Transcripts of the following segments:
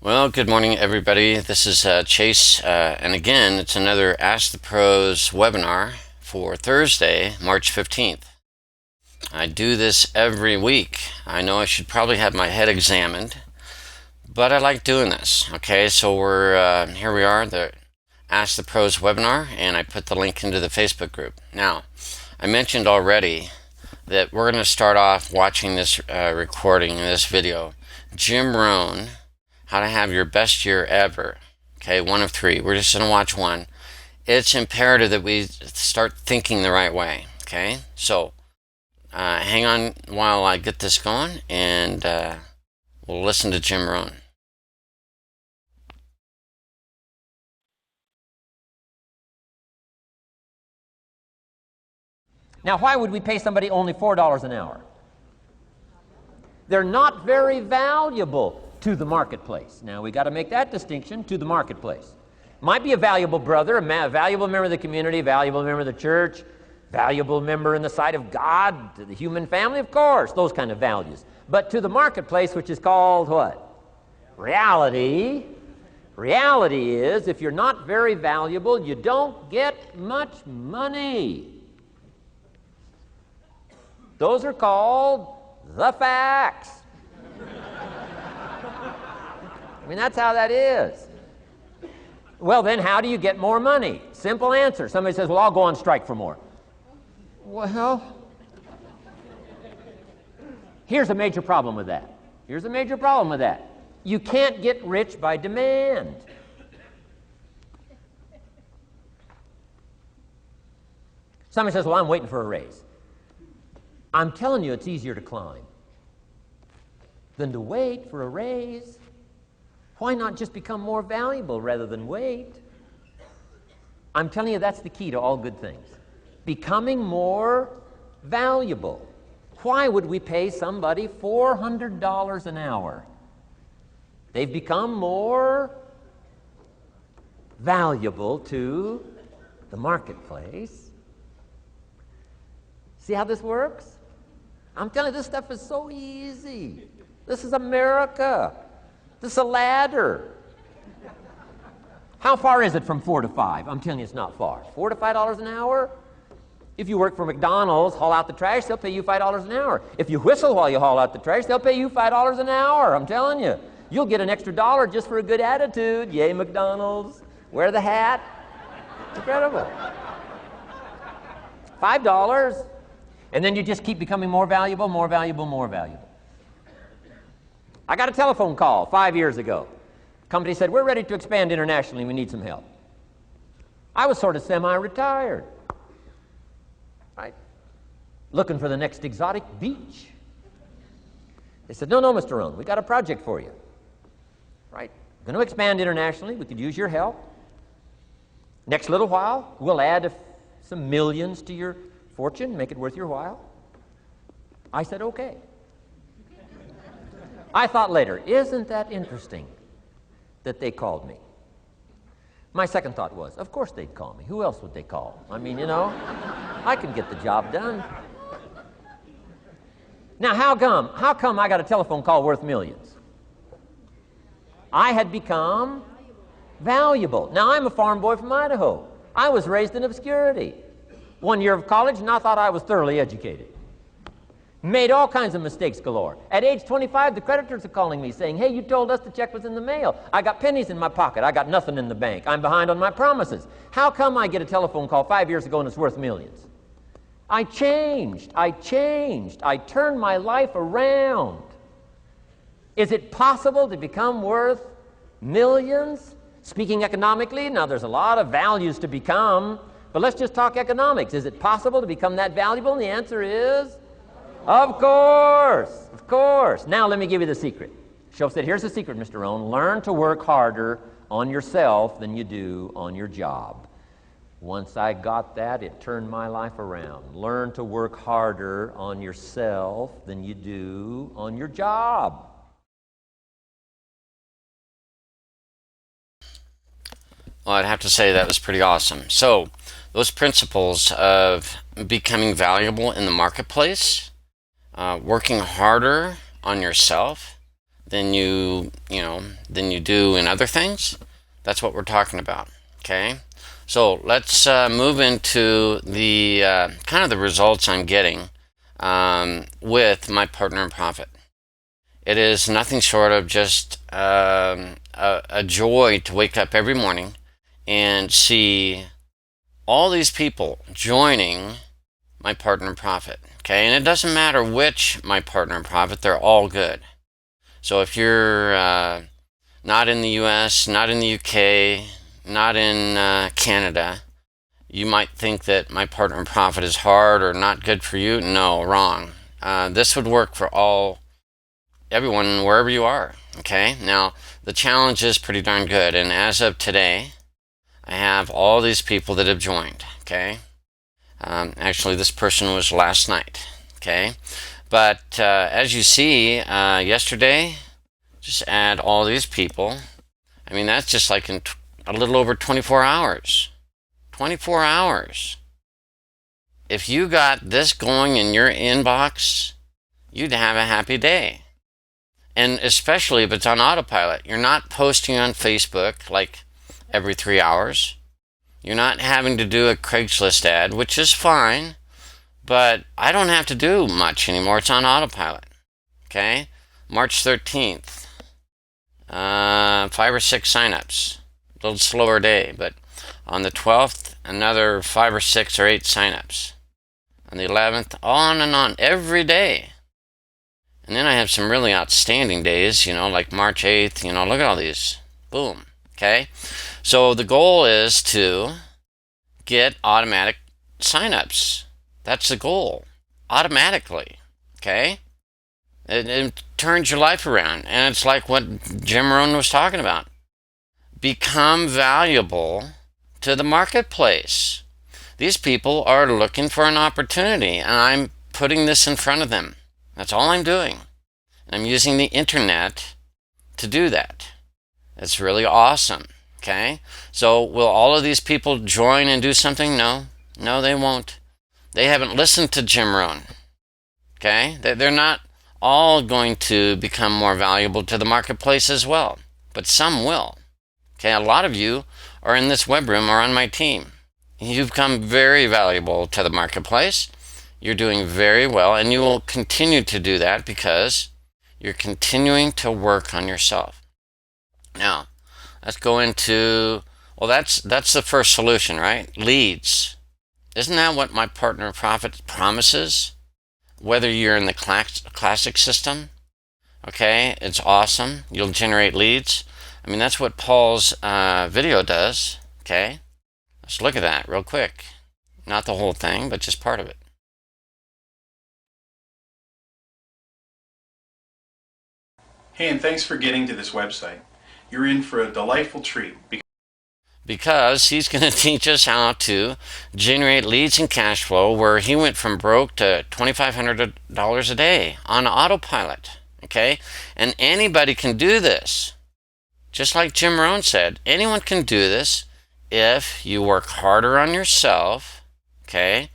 Well, good morning, everybody. This is Chase, and again, it's another Ask the Pros webinar for Thursday, March 15th. I do this every week. I know I should probably have my head examined, but I like doing this. Okay, so here we are, the Ask the Pros webinar, and I put the link into the Facebook group. Now, I mentioned already that we're going to start off watching this recording, this video. Jim Rohn, How to Have Your Best Year Ever. Okay, one of three. We're just going to watch one. It's imperative that we start thinking the right way. Okay, so hang on while I get this going, and we'll listen to Jim Rohn. Now, why would we pay somebody only $4 an hour? They're not very valuable to the marketplace. Now, we got to make that distinction, to the marketplace. Might be a valuable brother, a valuable member of the community, valuable member of the church, valuable member in the sight of God, to the human family, of course, those kind of values. But to the marketplace, which is called what? Reality. Reality is, if you're not very valuable, you don't get much money. Those are called the facts. I mean, that's how that is. Well, then how do you get more money? Simple answer. Somebody says, well, I'll go on strike for more. Well, here's a major problem with that. Here's a major problem with that. You can't get rich by demand. Somebody says, well, I'm waiting for a raise. I'm telling you, it's easier to climb than to wait for a raise. Why not just become more valuable rather than wait? I'm telling you, that's the key to all good things. Becoming more valuable. Why would we pay somebody $400 an hour? They've become more valuable to the marketplace. See how this works? I'm telling you, this stuff is so easy. This is America. This is a ladder. How far is it from 4 to 5? I'm telling you, it's not far. $4 to $5 an hour? If you work for McDonald's, haul out the trash, they'll pay you $5 an hour. If you whistle while you haul out the trash, they'll pay you $5 an hour. I'm telling you. You'll get an extra dollar just for a good attitude. Yay, McDonald's. Wear the hat. It's incredible. $5. And then you just keep becoming more valuable, more valuable, more valuable. I got a telephone call 5 years ago. The company said, we're ready to expand internationally. We need some help. I was sort of semi-retired, right? Looking for the next exotic beach. They said, no, Mr. Rohn, we got a project for you, right? We're going to expand internationally. We could use your help. Next little while, we'll add some millions to your fortune, make it worth your while. I said, okay. I thought later, isn't that interesting that they called me? My second thought was, of course they'd call me. Who else would they call? I mean, you know, I can get the job done. Now, how come I got a telephone call worth millions? I had become valuable. Now, I'm a farm boy from Idaho. I was raised in obscurity. 1 year of college, and I thought I was thoroughly educated. Made all kinds of mistakes galore. At age 25, the creditors are calling me saying, hey, you told us the check was in the mail. I got pennies in my pocket. I got nothing in the bank. I'm behind on my promises. How come I get a telephone call 5 years ago and it's worth millions? I changed. I turned my life around. Is it possible to become worth millions? Speaking economically, now there's a lot of values to become, but let's just talk economics. Is it possible to become that valuable? And the answer is, of course, of course. Now let me give you the secret. Shoaff said, here's the secret, Mr. Rohn. Learn to work harder on yourself than you do on your job. Once I got that, it turned my life around. Learn to work harder on yourself than you do on your job. Well, I'd have to say that was pretty awesome. So, those principles of becoming valuable in the marketplace, working harder on yourself than you do in other things. That's what we're talking about. Okay, so let's move into the kind of the results I'm getting with my partner in profit. It is nothing short of just a joy to wake up every morning and see all these people joining my partner in profit. Okay, and it doesn't matter which my partner in profit, they're all good. So if you're not in the US, not in the UK, not in Canada, you might think that my partner in profit is hard or not good for you. No, wrong. This would work for everyone wherever you are. Okay, now the challenge is pretty darn good, and as of today I have all these people that have joined. Okay, actually this person was last night. Okay, but as you see, yesterday, just add all these people. I mean, that's just like in a little over 24 hours. 24 hours. If you got this going in your inbox, you'd have a happy day. And especially if it's on autopilot. You're not posting on Facebook like every 3 hours. You're not having to do a Craigslist ad, which is fine, but I don't have to do much anymore. It's on autopilot. Okay? March 13th. 5 or 6 signups. A little slower day, but on the 12th, another 5 or 6 or 8 signups. On the 11th, on and on, every day. And then I have some really outstanding days, like March 8th, look at all these. Boom. Okay? So the goal is to get automatic signups. That's the goal. Automatically. Okay? It turns your life around. And it's like what Jim Rohn was talking about. Become valuable to the marketplace. These people are looking for an opportunity, and I'm putting this in front of them. That's all I'm doing. I'm using the internet to do that. It's really awesome. Okay? So will all of these people join and do something? No. No, they won't. They haven't listened to Jim Rohn. Okay? They're not all going to become more valuable to the marketplace as well, but some will. Okay? A lot of you are in this web room or on my team. You've become very valuable to the marketplace. You're doing very well, and you will continue to do that because you're continuing to work on yourself. Now, let's go into, well, that's the first solution, right? Leads. Isn't that what my partner in profit promises? Whether you're in the classic system, okay, it's awesome. You'll generate leads. I mean, that's what Paul's video does, okay? Let's look at that real quick. Not the whole thing, but just part of it. Hey, and thanks for getting to this website. You're in for a delightful treat. Because he's going to teach us how to generate leads and cash flow, where he went from broke to $2,500 a day on autopilot, okay? And anybody can do this. Just like Jim Rohn said, anyone can do this if you work harder on yourself, okay,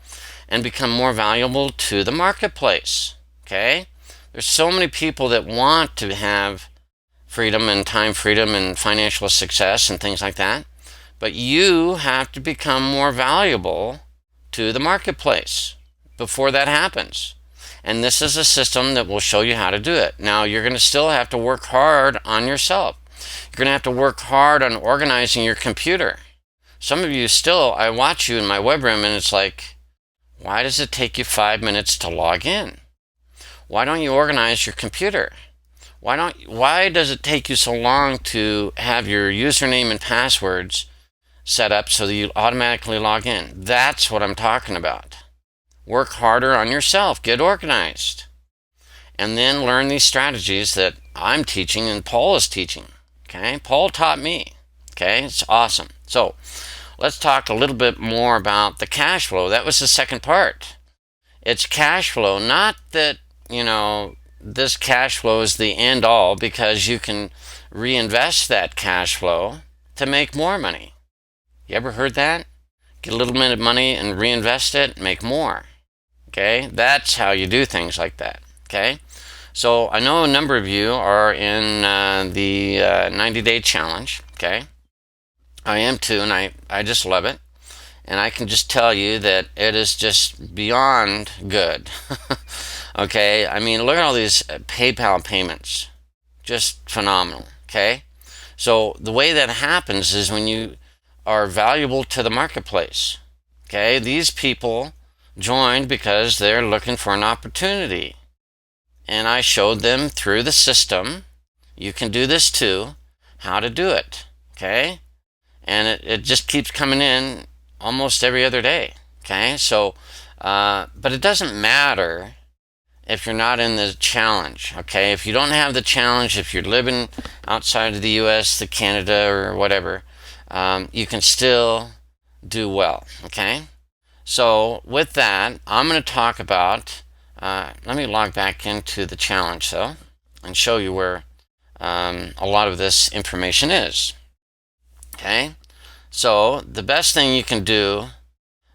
and become more valuable to the marketplace, okay? There's so many people that want to have freedom and time freedom and financial success and things like that, but you have to become more valuable to the marketplace before that happens. And this is a system that will show you how to do it. Now, you're going to still have to work hard on yourself. You're going to have to work hard on organizing your computer. Some of you still, I watch you in my web room and it's like, why does it take you 5 minutes to log in? Why don't you organize your computer? Why does it take you so long to have your username and passwords set up so that you automatically log in? That's what I'm talking about. Work harder on yourself. Get organized. And then learn these strategies that I'm teaching and Paul is teaching. Okay? Paul taught me. Okay? It's awesome. So, let's talk a little bit more about the cash flow. That was the second part. It's cash flow, not that, this cash flow is the end all, because you can reinvest that cash flow to make more money. You ever heard that? Get a little bit of money and reinvest it, make more. Okay? That's how you do things like that. Okay? So I know a number of you are in the 90-day challenge, okay? I am too, and I just love it. And I can just tell you that it is just beyond good. Okay, I mean, look at all these PayPal payments. Just phenomenal, okay? So the way that happens is when you are valuable to the marketplace, okay? These people joined because they're looking for an opportunity. And I showed them through the system, you can do this too, how to do it, okay? And it just keeps coming in almost every other day, okay? So, but it doesn't matter if you're not in the challenge, okay? If you don't have the challenge, if you're living outside of the US, the Canada, or whatever, you can still do well, okay? So with that, I'm going to talk about, let me log back into the challenge though, and show you where a lot of this information is, okay? So the best thing you can do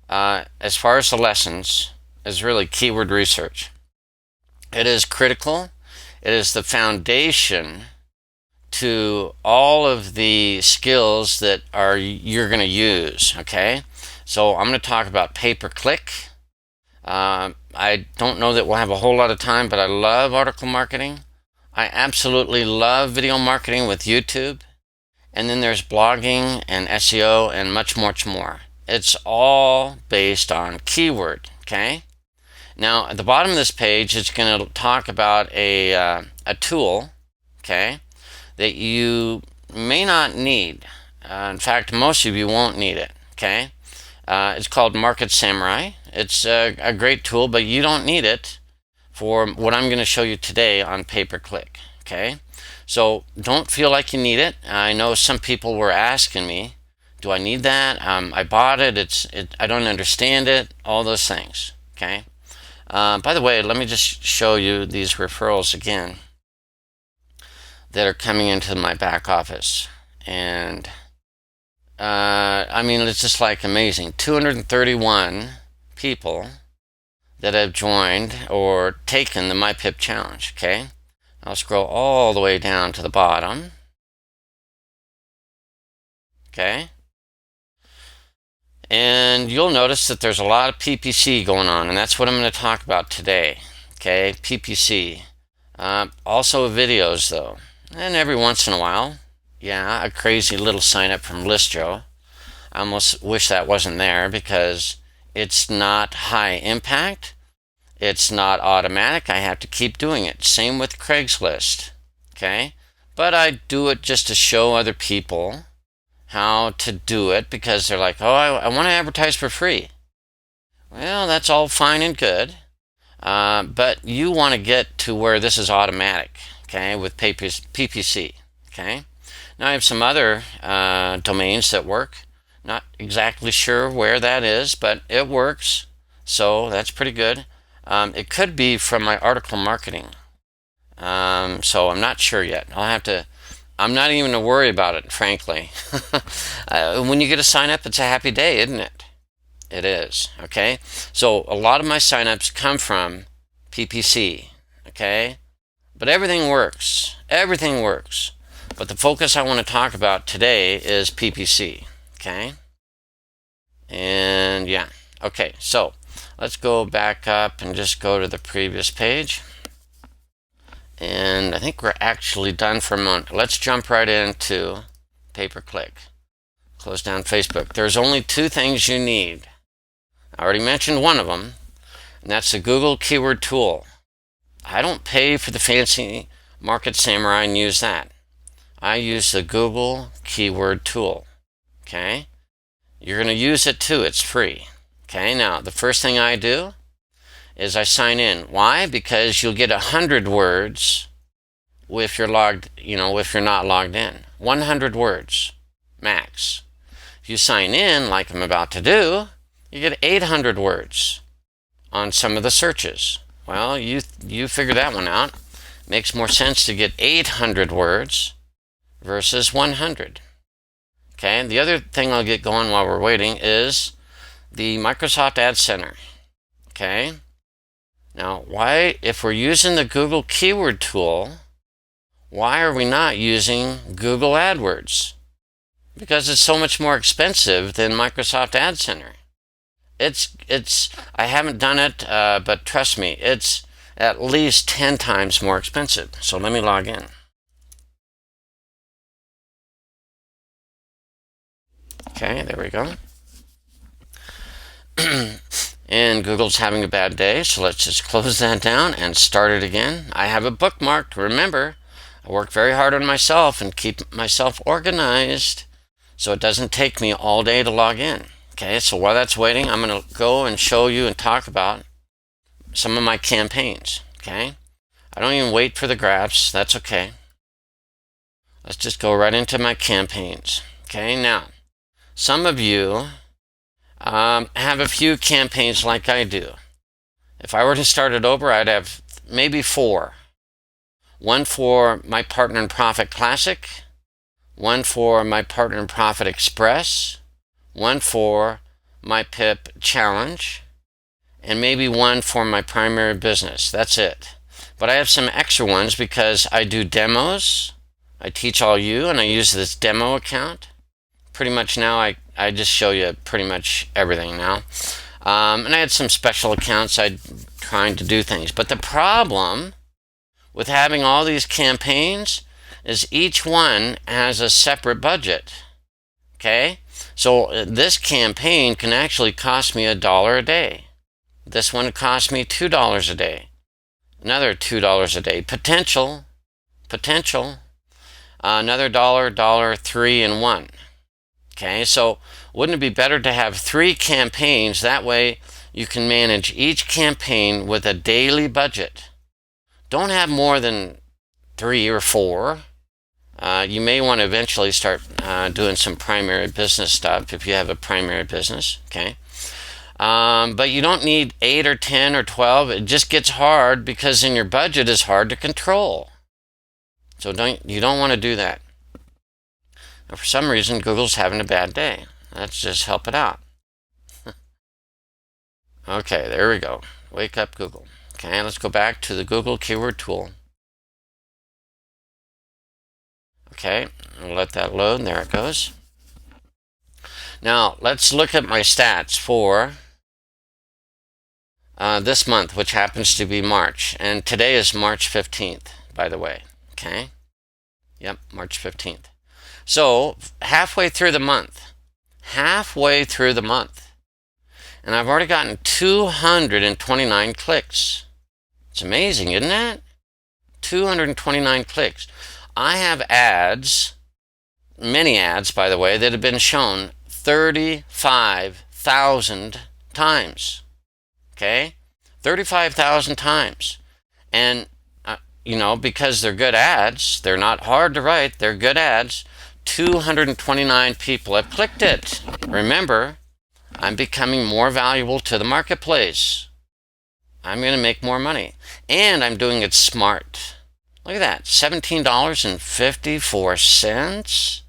as far as the lessons is really keyword research. It is critical. It is the foundation to all of the skills that you're going to use, okay? So I'm going to talk about pay-per-click. I don't know that we'll have a whole lot of time, but I love article marketing. I absolutely love video marketing with YouTube. And then there's blogging and SEO and much, much more. It's all based on keyword, okay? Now, at the bottom of this page, it's going to talk about a tool, okay, that you may not need. In fact, most of you won't need it, okay? It's called Market Samurai. It's a great tool, but you don't need it for what I'm going to show you today on pay-per-click, okay? So don't feel like you need it. I know some people were asking me, do I need that? I bought it. I don't understand it. All those things, okay? By the way, let me just show you these referrals again that are coming into my back office. And I mean, it's just like amazing. 231 people that have joined or taken the MyPiP challenge, okay? I'll scroll all the way down to the bottom, okay? And you'll notice that there's a lot of PPC going on, and that's what I'm going to talk about today, okay? PPC. Also videos, though. And every once in a while, yeah, a crazy little sign up from Listro. I almost wish that wasn't there because it's not high impact. It's not automatic. I have to keep doing it. Same with Craigslist, okay? But I do it just to show other people how to do it because they're like, oh, I want to advertise for free. Well, that's all fine and good, but you want to get to where this is automatic, okay, with PPC, okay? Now I have some other domains that work. Not exactly sure where that is, but it works, so that's pretty good. It could be from my article marketing, so I'm not sure yet. I'm not even to worry about it, frankly. When you get a sign up, it's a happy day, isn't it? It is, okay? So a lot of my signups come from PPC, okay? But everything works. Everything works. But the focus I want to talk about today is PPC, okay? And yeah, okay, so let's go back up and just go to the previous page. And I think we're actually done for a moment. Let's jump right into pay-per-click. Close down Facebook. There's only two things you need. I already mentioned one of them, and that's the Google Keyword Tool. I don't pay for the fancy Market Samurai and use that. I use the Google Keyword Tool, okay? You're going to use it too. It's free. Okay, now the first thing I do is I sign in. Why? Because you'll get 100 words if you're if you're not logged in. 100 words max. If you sign in like I'm about to do, you get 800 words on some of the searches. Well, you figure that one out. Makes more sense to get 800 words versus 100. Okay, and the other thing I'll get going while we're waiting is the Microsoft Ad Center. Okay, Now, why, if we're using the Google keyword tool, why are we not using Google AdWords? Because it's so much more expensive than Microsoft Ad Center. I haven't done it, but trust me, it's at least 10 times more expensive. So let me log in. Okay, there we go. And Google's having a bad day, so let's just close that down and start it again. I have it bookmarked. Remember, I work very hard on myself and keep myself organized so it doesn't take me all day to log in. Okay, so while that's waiting, I'm going to go and show you and talk about some of my campaigns. Okay, I don't even wait for the graphs. That's okay. Let's just go right into my campaigns. Okay, now, some of you have a few campaigns like I do. If I were to start it over, I'd have maybe 4. One for my Partner in Profit Classic, one for my Partner in Profit Express, one for MyPiP Challenge, and maybe one for my primary business. That's it. But I have some extra ones because I do demos. I teach all you, and I use this demo account. Pretty much now I just show you pretty much everything now. And I had some special accounts I'm trying to do things. But the problem with having all these campaigns is each one has a separate budget. Okay? So this campaign can actually cost me $1 a day. This one cost me $2 a day. Another $2 a day. Potential. Another $1, 3 and 1. Okay, so wouldn't it be better to have 3 campaigns? That way you can manage each campaign with a daily budget. Don't have more than 3 or 4. You may want to eventually start doing some primary business stuff if you have a primary business. Okay, but you don't need 8 or 10 or 12. It just gets hard because then your budget is hard to control. So you don't want to do that. Now, for some reason, Google's having a bad day. Let's just help it out. Okay, there we go. Wake up, Google. Okay, let's go back to the Google keyword tool. Okay, I'll let that load. There it goes. Now, let's look at my stats for this month, which happens to be March. And today is March 15th, by the way. Okay? Yep, March 15th. So, halfway through the month, and I've already gotten 229 clicks. It's amazing, isn't it? 229 clicks. I have ads, many ads, by the way, that have been shown 35,000 times. Okay? 35,000 times. And, because they're good ads, they're not hard to write, they're good ads, 229 people have clicked it. Remember, I'm becoming more valuable to the marketplace. I'm going to make more money. And I'm doing it smart. Look at that, $17.54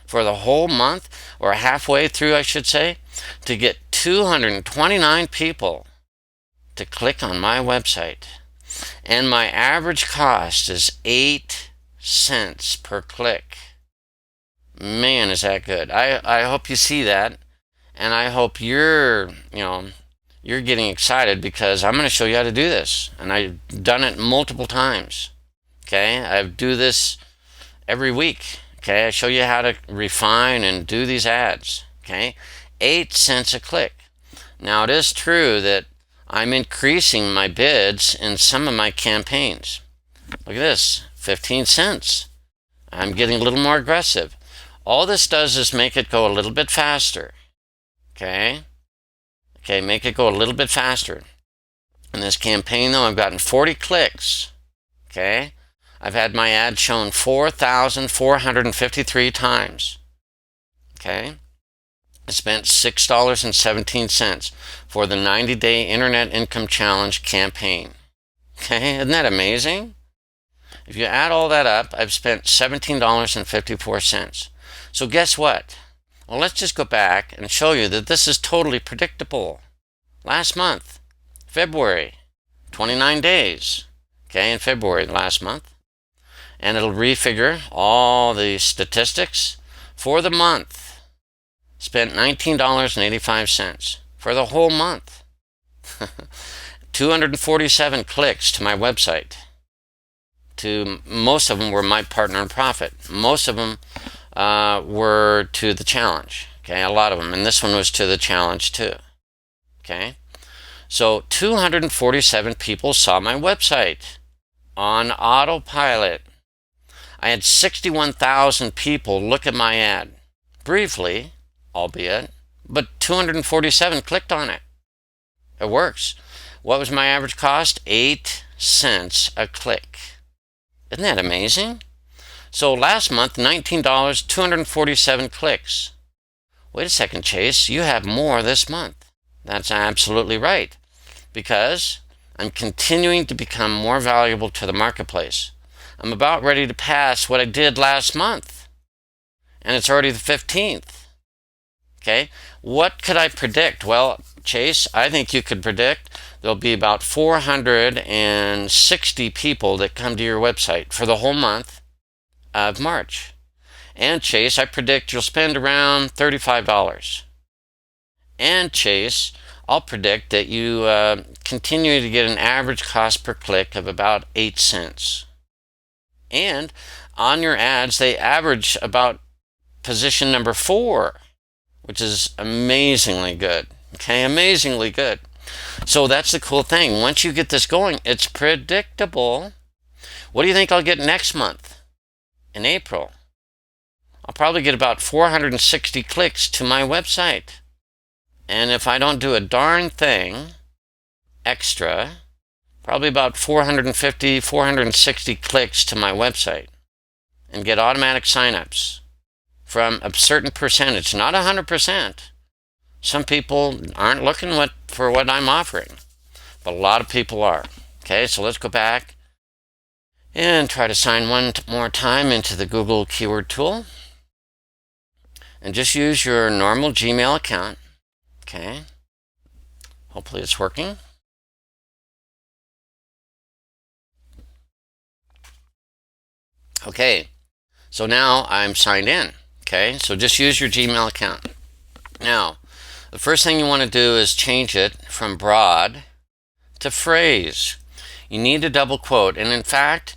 for the whole month, or halfway through, I should say, to get 229 people to click on my website. And my average cost is 8 cents per click. Man, is that good. I hope you see that, and I hope you're getting excited because I'm going to show you how to do this, and I've done it multiple times. Okay, I do this every week. Okay, I show you how to refine and do these ads. Okay, 8 cents a click. Now, it is true that I'm increasing my bids in some of my campaigns. Look at this, 15 cents. I'm getting a little more aggressive. All this does is make it go a little bit faster. Okay, make it go a little bit faster. In this campaign, though, I've gotten 40 clicks. Okay, I've had my ad shown 4,453 times. Okay, I spent $6.17 for the 90-day Internet Income Challenge campaign. Okay, isn't that amazing? If you add all that up, I've spent $17.54. So guess what? Well, let's just go back and show you that this is totally predictable. Last month, February 29 days, okay, in February last month. And it'll refigure all the statistics for the month. Spent $19.85 for the whole month. 247 clicks to my website. Most of them were my partner in profit. Most of them were to the challenge. Okay, a lot of them. And this one was to the challenge too. Okay, so 247 people saw my website on autopilot. I had 61,000 people look at my ad, briefly, albeit, but 247 clicked on it. It works. What was my average cost? 8 cents a click. Isn't that amazing? So last month, $19, 247 clicks. Wait a second, Chase, you have more this month. That's absolutely right, because I'm continuing to become more valuable to the marketplace. I'm about ready to pass what I did last month, and it's already the 15th. Okay, what could I predict? Well, Chase, I think you could predict there'll be about 460 people that come to your website for the whole month of March. And Chase, I predict you'll spend around $35. And Chase, I'll predict that you continue to get an average cost per click of about 8 cents. And on your ads, they average about position number 4, which is amazingly good. Okay, amazingly good. So that's the cool thing. Once you get this going, it's predictable. What do you think I'll get next month? In April, I'll probably get about 460 clicks to my website. And if I don't do a darn thing extra, probably about 450, 460 clicks to my website, and get automatic signups from a certain percentage, not 100%. Some people aren't looking for what I'm offering, but a lot of people are. Okay, so let's go back and try to sign one more time into the Google Keyword Tool. And just use your normal Gmail account. Okay, hopefully it's working. Okay, so now I'm signed in. Okay, so just use your Gmail account. Now, the first thing you want to do is change it from broad to phrase. You need a double quote, and in fact,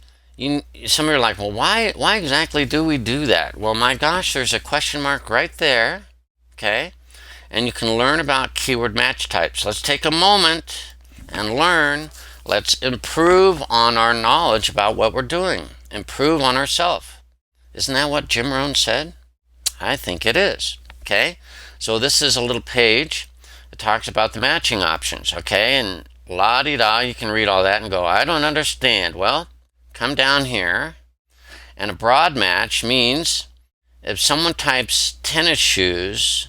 some of you are like, well, why exactly do we do that? Well, my gosh, there's a question mark right there. Okay, and you can learn about keyword match types. Let's take a moment and learn. Let's improve on our knowledge about what we're doing. Improve on ourselves. Isn't that what Jim Rohn said? I think it is. Okay, so this is a little page that talks about the matching options. Okay, and la-di-da, you can read all that and go, I don't understand. Well, come down here, and a broad match means if someone types tennis shoes,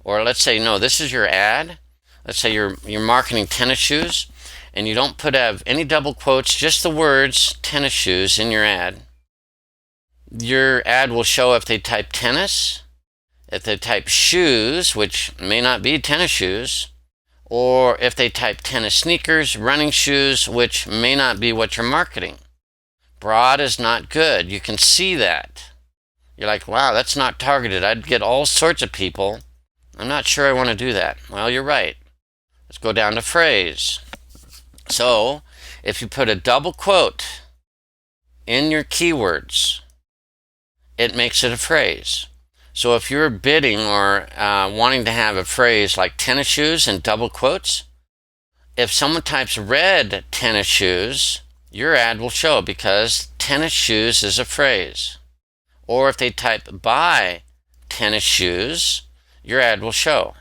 or let's say, no, this is your ad. Let's say you're marketing tennis shoes, and you don't have any double quotes, just the words tennis shoes in your ad. Your ad will show if they type tennis, if they type shoes, which may not be tennis shoes, or if they type tennis sneakers, running shoes, which may not be what you're marketing. Broad is not good. You can see that. You're like, wow, that's not targeted. I'd get all sorts of people. I'm not sure I want to do that. Well, you're right. Let's go down to phrase. So, if you put a double quote in your keywords, it makes it a phrase. So if you're bidding or wanting to have a phrase like tennis shoes and double quotes, if someone types red tennis shoes, your ad will show because tennis shoes is a phrase. Or if they type buy tennis shoes, your ad will show.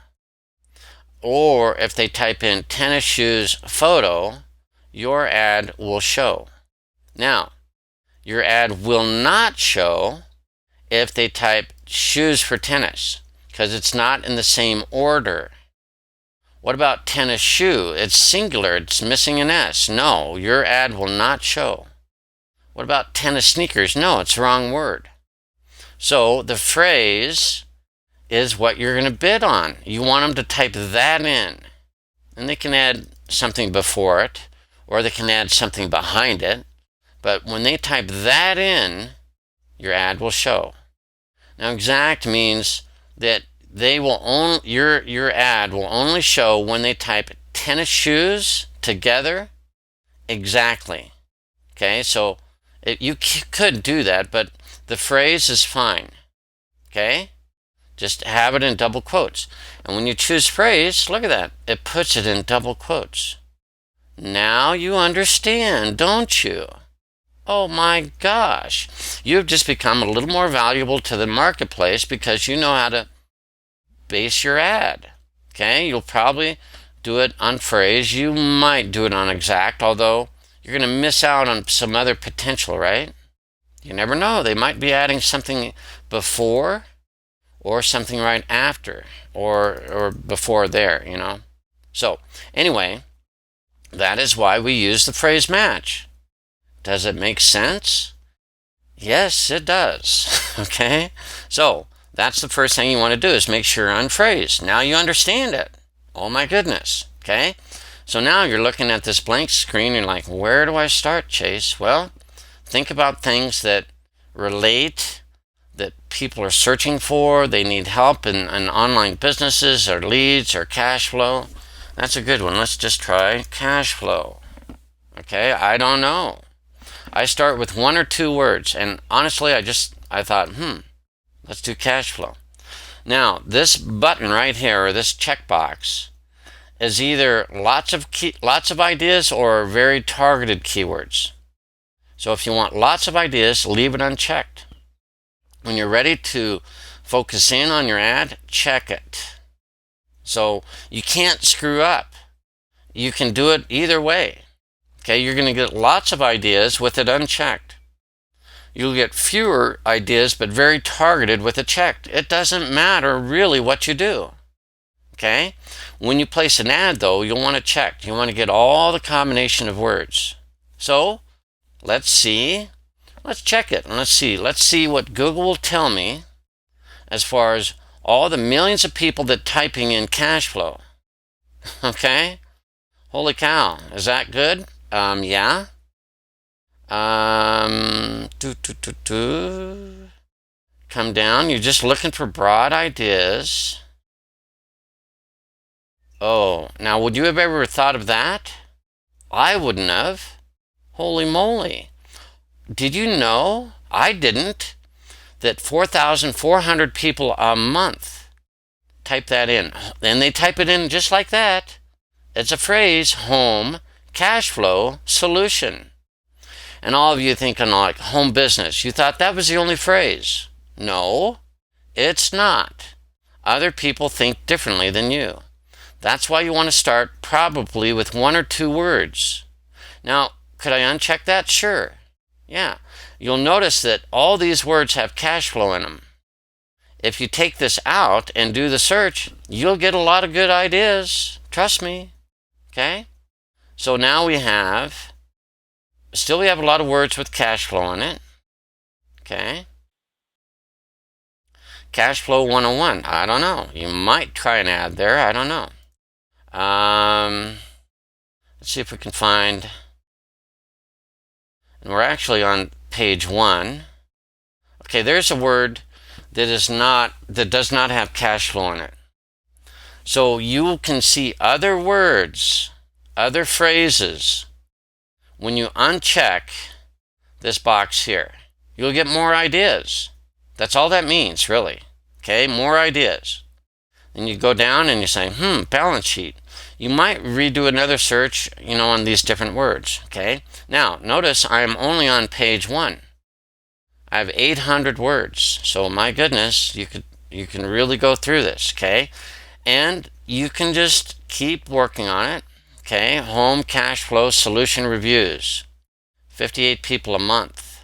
Or if they type in tennis shoes photo, your ad will show. Now, your ad will not show if they type shoes for tennis, because it's not in the same order. What about tennis shoe? It's singular, it's missing an S. No, your ad will not show. What about tennis sneakers? No, it's the wrong word. So the phrase is what you're going to bid on. You want them to type that in, and they can add something before it, or they can add something behind it. But when they type that in, your ad will show. Now, exact means that they will your ad will only show when they type tennis shoes together exactly. Okay, so you could do that, but the phrase is fine. Okay, just have it in double quotes. And when you choose phrase, look at that. It puts it in double quotes. Now you understand, don't you? Oh my gosh. You've just become a little more valuable to the marketplace because you know how to base your ad. Okay, you'll probably do it on phrase. You might do it on exact, although you're going to miss out on some other potential, right? You never know. They might be adding something before or something right after or before there, you know. So anyway, that is why we use the phrase match. Does it make sense? Yes, it does. Okay, so that's the first thing you want to do is make sure you're on phrase. Now you understand it. Oh my goodness. Okay, so now you're looking at this blank screen. You're like, where do I start, Chase? Well, think about things that relate, that people are searching for. They need help in online businesses or leads or cash flow. That's a good one. Let's just try cash flow. Okay, I don't know. I start with 1 or 2 words, and honestly, I thought, let's do cash flow. Now, this button right here, or this checkbox, is either lots of ideas or very targeted keywords. So if you want lots of ideas, leave it unchecked. When you're ready to focus in on your ad, check it. So you can't screw up. You can do it either way. Okay, you're going to get lots of ideas with it unchecked. You'll get fewer ideas, but very targeted with it checked. It doesn't matter really what you do. Okay? When you place an ad, though, you'll want it checked. You want to get all the combination of words. So, let's see. Let's check it. And let's see what Google will tell me as far as all the millions of people that typing in cash flow. Okay? Holy cow. Is that good? Yeah. Come down. You're just looking for broad ideas. Oh, now would you have ever thought of that? I wouldn't have. Holy moly. Did you know? I didn't. That 4,400 people a month type that in. And they type it in just like that. It's a phrase, home, cash flow, solution. And all of you thinking like home business. You thought that was the only phrase. No, it's not. Other people think differently than you. That's why you want to start probably with 1 or 2 words. Now, could I uncheck that? Sure. Yeah. You'll notice that all these words have cash flow in them. If you take this out and do the search, you'll get a lot of good ideas. Trust me. Okay? So now we have a lot of words with cash flow in it. Okay? Cash flow 101. I don't know. You might try an ad there. I don't know. Let's see if we can find. And we're actually on page 1. Okay, there's a word that does not have cash flow in it. So you can see other words, other phrases. When you uncheck this box here, you'll get more ideas. That's all that means, really. Okay, more ideas. And you go down and you say, balance sheet. You might redo another search, on these different words. Okay. Now, notice I'm only on page 1. I have 800 words. So my goodness, you can really go through this. Okay. And you can just keep working on it. Okay. Home cash flow solution reviews. 58 people a month.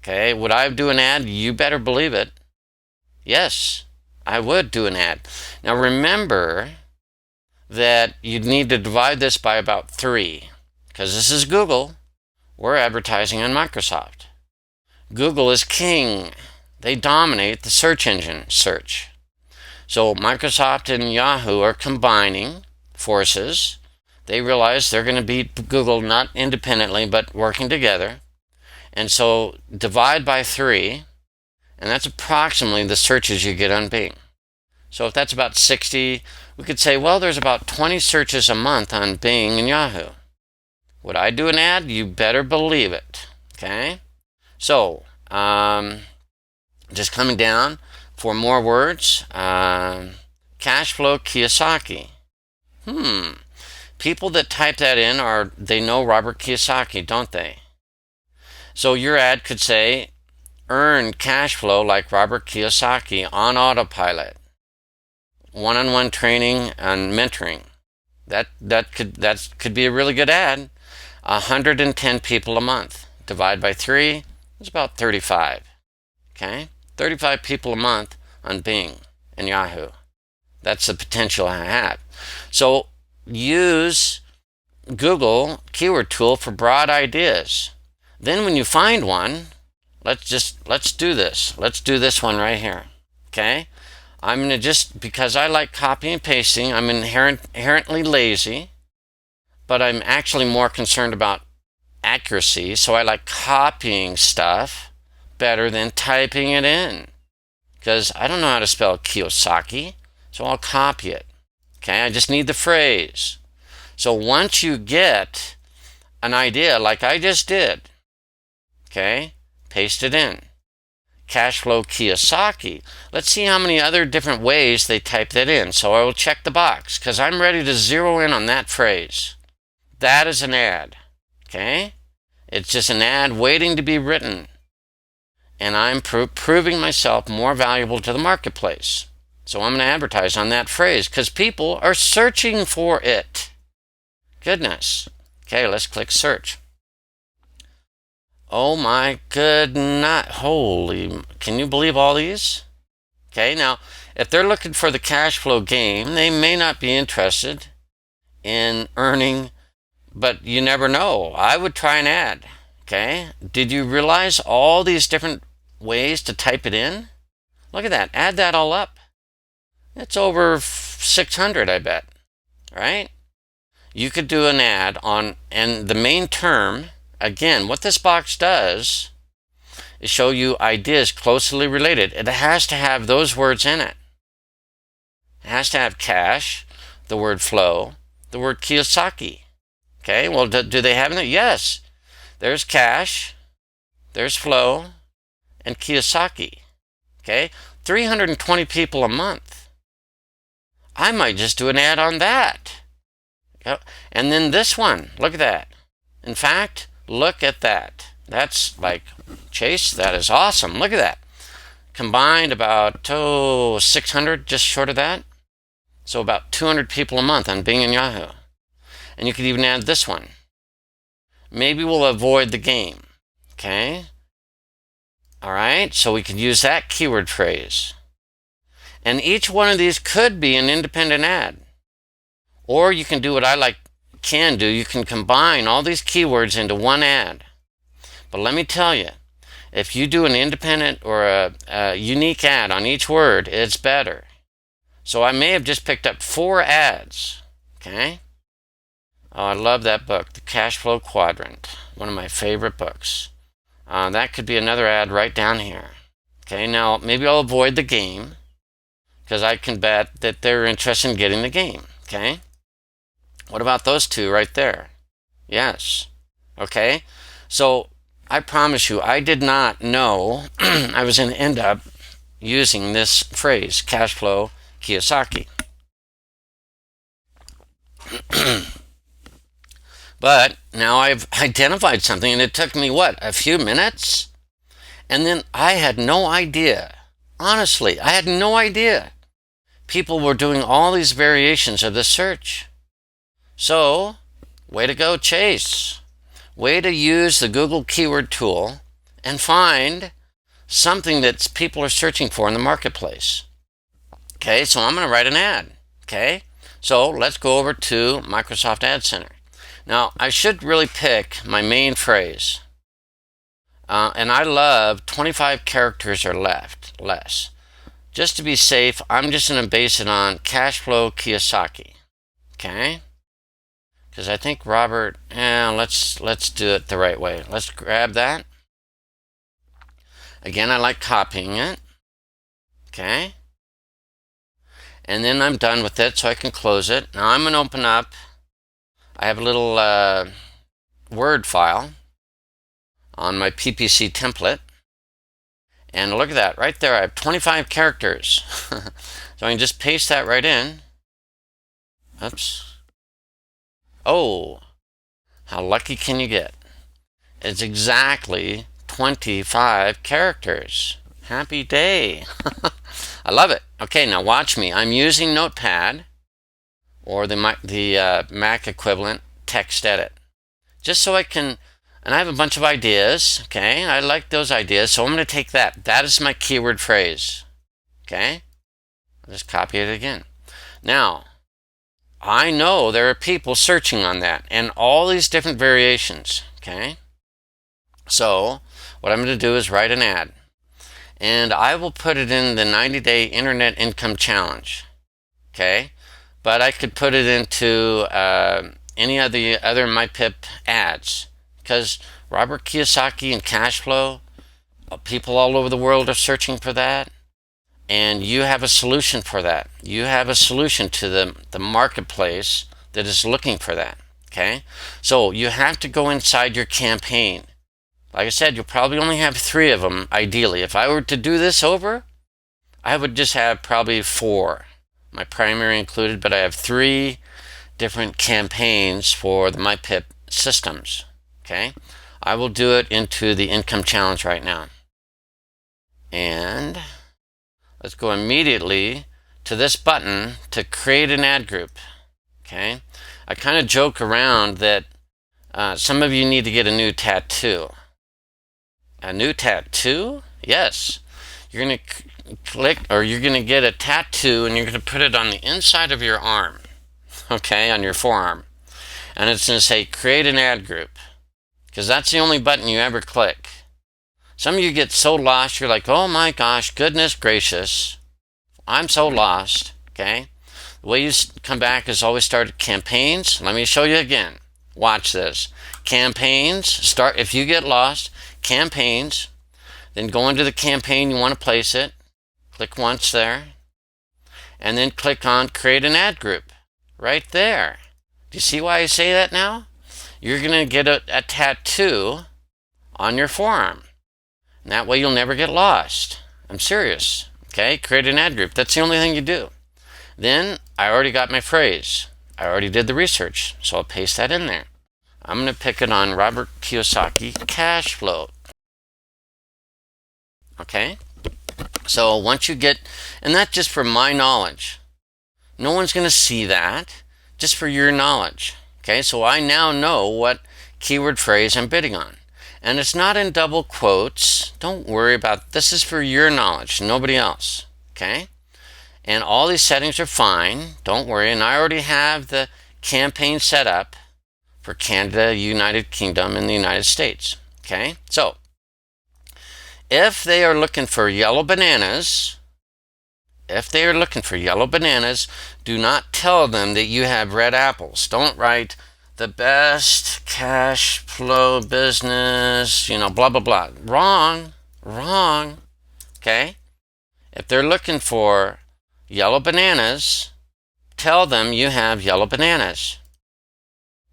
Okay. Would I do an ad? You better believe it. Yes, I would do an ad. Now remember that you'd need to divide this by about 3, because this is Google. We're advertising on Microsoft. Google is king. They dominate the search engine search. So Microsoft and Yahoo are combining forces. They realize they're going to beat Google not independently, but working together. And so divide by 3, and that's approximately the searches you get on Bing. So if that's about 60, we could say, well, there's about 20 searches a month on Bing and Yahoo. Would I do an ad? You better believe it. Okay? So, just coming down for more words. Cash flow Kiyosaki. People that type that in they know Robert Kiyosaki, don't they? So your ad could say, earn cash flow like Robert Kiyosaki on autopilot. One-on-one training and mentoring. That could be a really good ad. 110 people a month. Divide by 3, it's about 35. Okay? 35 people a month on Bing and Yahoo. That's the potential I have. So use Google keyword tool for broad ideas. Then when you find one, let's do this. Let's do this one right here. Okay? I'm going to because I like copy and pasting, I'm inherently lazy, but I'm actually more concerned about accuracy, so I like copying stuff better than typing it in. Because I don't know how to spell Kiyosaki, so I'll copy it. Okay, I just need the phrase. So once you get an idea like I just did, okay, paste it in. Cash flow Kiyosaki. Let's see how many other different ways they type that in. So I will check the box because I'm ready to zero in on that phrase. That is an ad. Okay? It's just an ad waiting to be written. And I'm proving myself more valuable to the marketplace. So I'm going to advertise on that phrase because people are searching for it. Goodness. Okay, let's click search. Oh my goodness. Holy, can you believe all these? Okay, now, if they're looking for the cash flow game, they may not be interested in earning, but you never know. I would try an ad. Okay, did you realize all these different ways to type it in? Look at that. Add that all up. It's over 600, I bet. Right? You could do an ad on, and the main term, again, what this box does is show you ideas closely related. It has to have those words in it. It has to have cash, the word flow, the word Kiyosaki. Okay, well, do they have it? Yes. There's cash, there's flow, and Kiyosaki. Okay, 320 people a month. I might just do an ad on that. And then this one, look at that. In fact, look at that. That's like, Chase, that is awesome. Look at that. Combined about 600, just short of that. So about 200 people a month on Bing and Yahoo. And you could even add this one. Maybe we'll avoid the game. Okay? All right, so we could use that keyword phrase. And each one of these could be an independent ad. Or you can do what I can do. You can combine all these keywords into one ad. But let me tell you, if you do an independent or a unique ad on each word, it's better. So I may have just picked up 4 ads. Okay? Oh, I love that book, The Cash Flow Quadrant. One of my favorite books. That could be another ad right down here. Okay, now maybe I'll avoid the game because I can bet that they're interested in getting the game. Okay? What about those 2 right there? Yes. Okay? So I promise you, I did not know I was going to end up using this phrase, cash flow Kiyosaki. But now I've identified something, and it took me, a few minutes? And then I had no idea. Honestly, I had no idea. People were doing all these variations of the search. So, way to go, Chase. Way to use the Google keyword tool and find something that people are searching for in the marketplace. Okay, so I'm going to write an ad. Okay, so let's go over to Microsoft Ad Center. Now, I should really pick my main phrase. And I love 25 characters or less. Just to be safe, I'm just going to base it on cash flow Kiyosaki. Okay? because I think Robert, let's do it the right way. Let's grab that. Again, I like copying it. Okay. And then I'm done with it, so I can close it. Now I'm going to open up, I have a little Word file on my PPC template. And look at that, right there I have 25 characters. So I can just paste that right in. Oops. Oh, how lucky can you get? It's exactly 25 characters. Happy day. I love it. Okay, now watch me. I'm using Notepad, or the Mac equivalent, text edit, just so I can, and I have a bunch of ideas. Okay, I like those ideas, so I'm going to take that. That is my keyword phrase. Okay, I'll just copy it again. Now, I know there are people searching on that and all these different variations. Okay, so what I'm going to do is write an ad, and I will put it in the 90-day Internet Income Challenge. Okay, but I could put it into any of the other MyPiP ads, because Robert Kiyosaki and cash flow, people all over the world are searching for that, and you have a solution for that. You have a solution to the marketplace that is looking for that. Okay, so you have to go inside your campaign. Like I said, you'll probably only have 3 of them ideally. If I were to do this over, I would just have probably 4, my primary included, but I have 3 different campaigns for the MyPiP systems. Okay, I will do it into the income challenge right now. And let's go immediately to this button to create an ad group. Okay, I kind of joke around that some of you need to get a new tattoo. A new tattoo? Yes. You're going to click, or you're going to get a tattoo, and you're going to put it on the inside of your arm. Okay, on your forearm. And it's going to say create an ad group, because that's the only button you ever click. Some of you get so lost, you're like, oh my gosh, goodness gracious, I'm so lost. Okay, the way you come back is always start at campaigns. Let me show you again. Watch this. Campaigns, start, if you get lost, campaigns, then go into the campaign you want to place it, click once there, and then click on create an ad group right there. Do you see why I say that now? You're going to get a tattoo on your forearm, and that way you'll never get lost. I'm serious. Okay, create an ad group. That's the only thing you do. Then I already got my phrase. I already did the research, so I'll paste that in there. I'm going to pick it on Robert Kiyosaki cash flow. Okay, so once you get, and that's just for my knowledge. No one's going to see that, just for your knowledge. Okay, so I now know what keyword phrase I'm bidding on. And it's not in double quotes. Don't worry about, this is for your knowledge, nobody else. Okay, and all these settings are fine. Don't worry, and I already have the campaign set up for Canada, United Kingdom, and the United States. Okay, so if they are looking for yellow bananas, do not tell them that you have red apples. Don't write the best cash flow business, blah, blah, blah. Wrong. Okay? If they're looking for yellow bananas, tell them you have yellow bananas.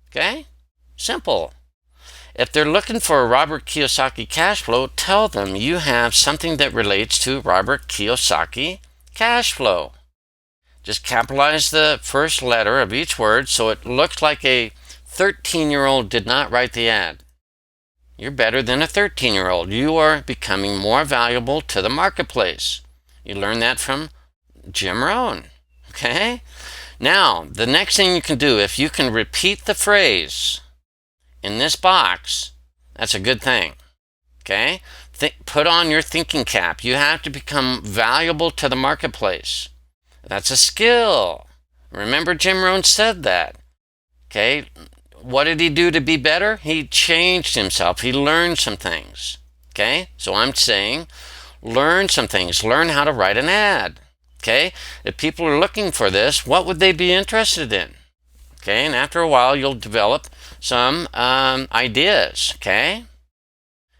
Okay? Simple. If they're looking for a Robert Kiyosaki cash flow, tell them you have something that relates to Robert Kiyosaki cash flow. Just capitalize the first letter of each word so it looks like a 13-year-old did not write the ad. You're better than a 13-year-old. You are becoming more valuable to the marketplace. You learned that from Jim Rohn. Okay? Now, the next thing you can do, if you can repeat the phrase in this box, that's a good thing. Okay? Put on your thinking cap. You have to become valuable to the marketplace. That's a skill. Remember, Jim Rohn said that. Okay? What did he do to be better? He changed himself. He learned some things. Okay? So I'm saying, learn some things. Learn how to write an ad. Okay? If people are looking for this, what would they be interested in? Okay, and after a while, you'll develop some ideas, okay?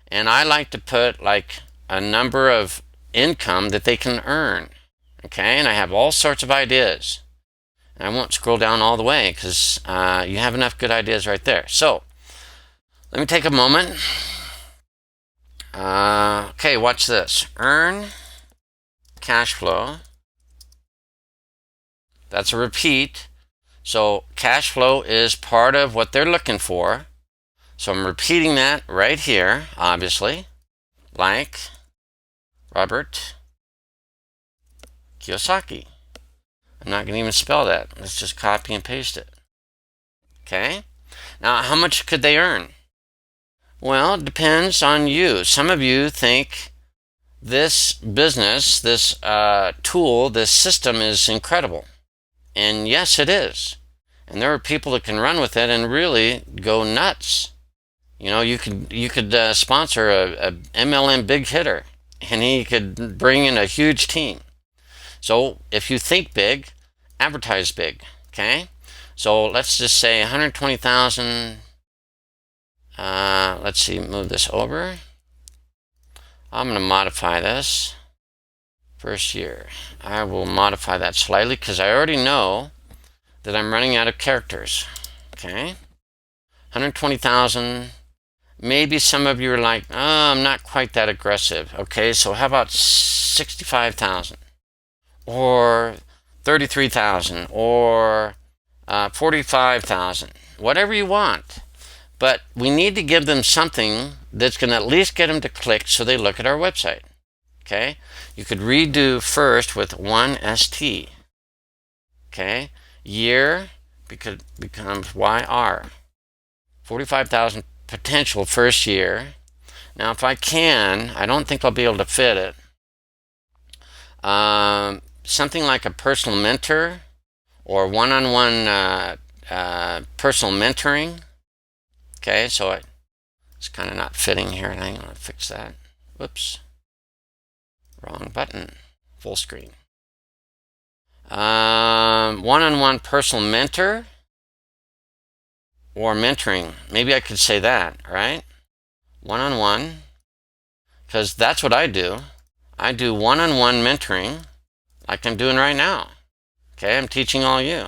And I like to put like a number of income that they can earn, okay? And I have all sorts of ideas. And I won't scroll down all the way because you have enough good ideas right there. So let me take a moment. Okay, watch this. Earn cash flow. That's a repeat. So cash flow is part of what they're looking for. So I'm repeating that right here, obviously, like Robert Kiyosaki. I'm not going to even spell that. Let's just copy and paste it. Okay? Now, how much could they earn? Well, it depends on you. Some of you think this business, this tool, this system is incredible. And yes, it is. And there are people that can run with it and really go nuts. You know, you could sponsor a MLM big hitter, and he could bring in a huge team. So if you think big, advertise big. Okay. So let's just say 120,000. Let's see. Move this over. I'm going to modify this. First year. I will modify that slightly because I already know that I'm running out of characters. Okay. 120,000. Maybe some of you are like, oh, I'm not quite that aggressive. Okay, so how about 65,000 or 33,000 or 45,000, whatever you want. But we need to give them something that's going to at least get them to click so they look at our website. Okay, you could redo first with 1ST. Okay, year becomes YR. 45,000 potential first year. Now, if I can, I don't think I'll be able to fit it. Something like a personal mentor or one-on-one personal mentoring. Okay, so it's kind of not fitting here. I'm going to fix that. Whoops. Wrong button. Full screen. One-on-one personal mentor or mentoring. Maybe I could say that, right? One-on-one. Because that's what I do. I do one-on-one mentoring like I'm doing right now. Okay, I'm teaching all you.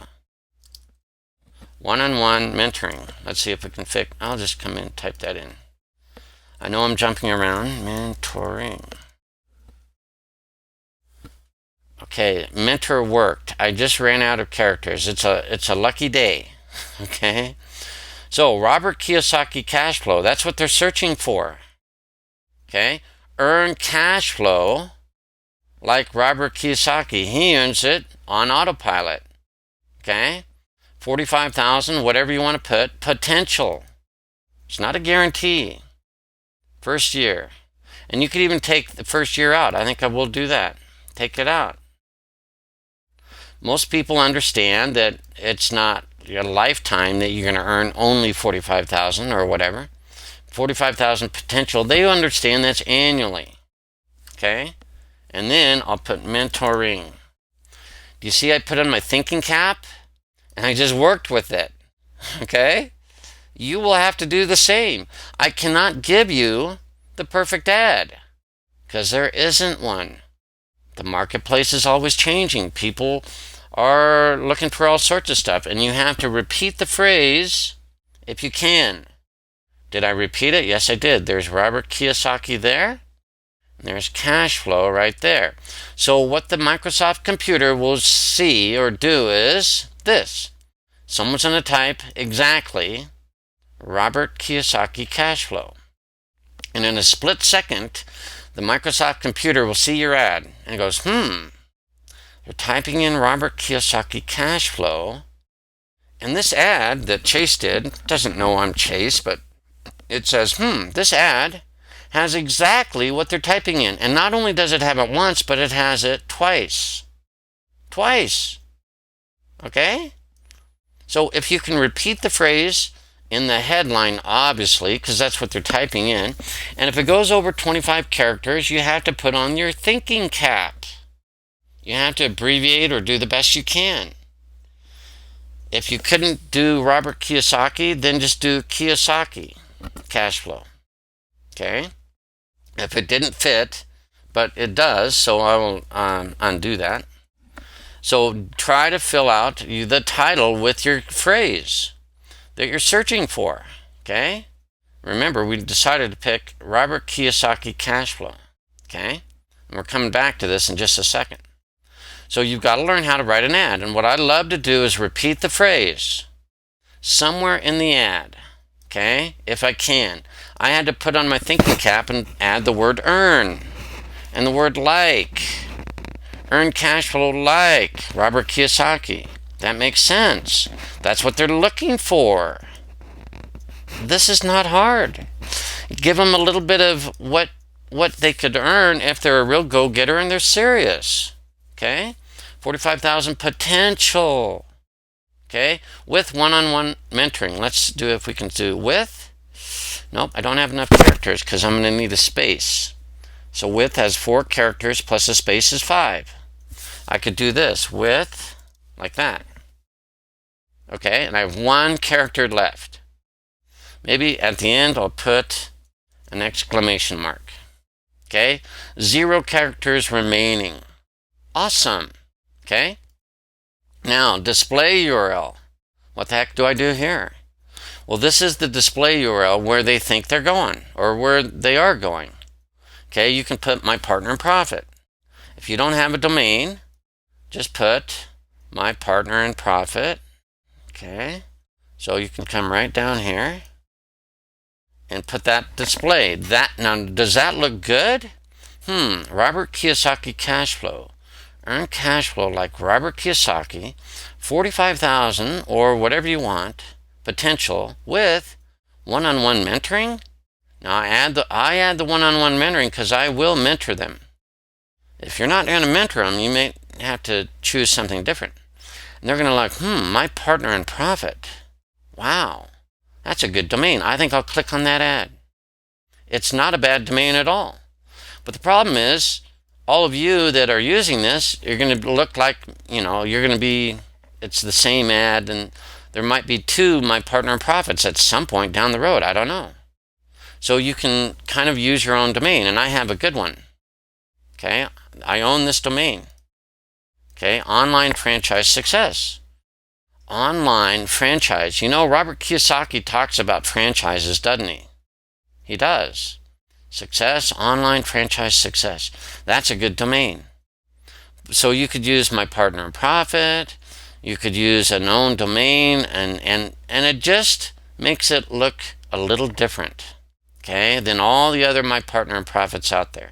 One-on-one mentoring. Let's see if we can fix. I'll just come in and type that in. I know I'm jumping around. Mentoring. Okay, mentor worked. I just ran out of characters. It's a lucky day. Okay. So Robert Kiyosaki cash flow. That's what they're searching for. Okay. Earn cash flow like Robert Kiyosaki. He earns it on autopilot. Okay. 45,000, whatever you want to put. Potential. It's not a guarantee. First year. And you could even take the first year out. I think I will do that. Take it out. Most people understand that it's not your lifetime that you're going to earn only 45,000 or whatever. 45,000 potential. They understand that's annually. Okay? And then I'll put mentoring. Do you see I put on my thinking cap? And I just worked with it. Okay? You will have to do the same. I cannot give you the perfect ad because there isn't one. The marketplace is always changing. People are looking for all sorts of stuff, and you have to repeat the phrase if you can. Did I repeat it? Yes, I did. There's Robert Kiyosaki there. And there's cash flow right there. So what the Microsoft computer will see or do is this. Someone's going to type exactly Robert Kiyosaki cash flow. And in a split second, the Microsoft computer will see your ad and goes, you're typing in Robert Kiyosaki cash flow. And this ad that Chase did, doesn't know I'm Chase, but it says, this ad has exactly what they're typing in. And not only does it have it once, but it has it twice. Twice. Okay? So if you can repeat the phrase in the headline, obviously, because that's what they're typing in, and if it goes over 25 characters, you have to put on your thinking cap. You have to abbreviate or do the best you can. If you couldn't do Robert Kiyosaki, then just do Kiyosaki cash flow. Okay? If it didn't fit, but it does, so I will undo that. So try to fill out the title with your phrase that you're searching for. Okay? Remember, we decided to pick Robert Kiyosaki cash flow. Okay? And we're coming back to this in just a second. So you've got to learn how to write an ad. And what I love to do is repeat the phrase somewhere in the ad. Okay? If I can. I had to put on my thinking cap and add the word earn and the word like. Earn cash flow like Robert Kiyosaki. That makes sense. That's what they're looking for. This is not hard. Give them a little bit of what they could earn if they're a real go-getter and they're serious. Okay? 45,000 potential. Okay? With one-on-one mentoring. Let's do if we can do with. Nope, I don't have enough characters because I'm going to need a space. So with has 4 characters plus a space is 5. I could do this with like that. Okay? And I have 1 character left. Maybe at the end I'll put an exclamation mark. Okay? 0 characters remaining. Awesome. Okay? Now, display URL. What the heck do I do here? Well, this is the display URL where they think they're going or where they are going. Okay? You can put my partner in profit. If you don't have a domain, just put my partner in profit. Okay? So you can come right down here and put that display. Now, does that look good? Robert Kiyosaki cash flow. Earn cash flow like Robert Kiyosaki, 45,000 or whatever you want, potential with one-on-one mentoring. Now I add the one-on-one mentoring because I will mentor them. If you're not going to mentor them, you may have to choose something different. And they're going to like, my partner in profit. Wow, that's a good domain. I think I'll click on that ad. It's not a bad domain at all. But the problem is, all of you that are using this, you're going to look like, you're going to be, it's the same ad, and there might be 2 My Partner in Profits at some point down the road. I don't know. So you can kind of use your own domain, and I have a good one. Okay? I own this domain. Okay? Online Franchise Success. Online franchise. Robert Kiyosaki talks about franchises, doesn't he? He does. Success, online franchise success. That's a good domain. So you could use My Partner in Profit. You could use a known domain, and it just makes it look a little different, okay, than all the other My Partner in Profits out there.